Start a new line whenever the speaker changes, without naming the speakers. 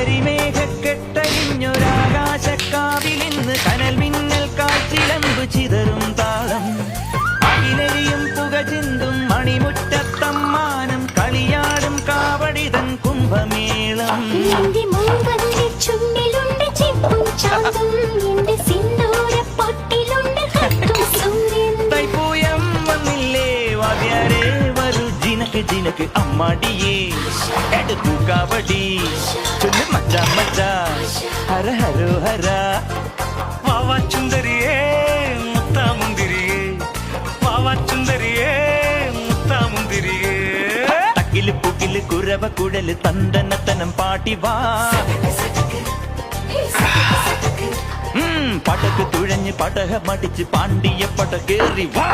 കരിമേഘക്കെട്ടഴിഞ്ഞൊരാകാശക്കാവിലിന്ന് കനൽ മിന്നൽ കാറ്റിലമ്പ് ചിതറും താളം അകിലരിയും പുക ചിന്തും മണിമുറ്റത്തമ്മാനം കളിയാടും കാവടിതൻ കുംഭമേളം തൈപ്പൂയം വന്നില്ലേ വാദ്യാരേ വരൂ ജിനക്ക് ജിനക്ക് അമ്മാടിയേ എടുത്തു കാവടി ചൊല്ലു മച്ച മച്ച ഹര ഹരോ ഹര
വാവാ ചുന്ദരിയേ മുത്താമുന്തിരിയേ വാവാ ചുന്ദരിയേ മുത്താമുന്തിരിയേ
തക്കില് പുകില് കുരവ കുഴല് തന്തനത്തനം പാട്ടി വാ പടക്ക് തുഴഞ്ഞ് പടക മടിച്ച് പാണ്ടിയ പട കേറി വാ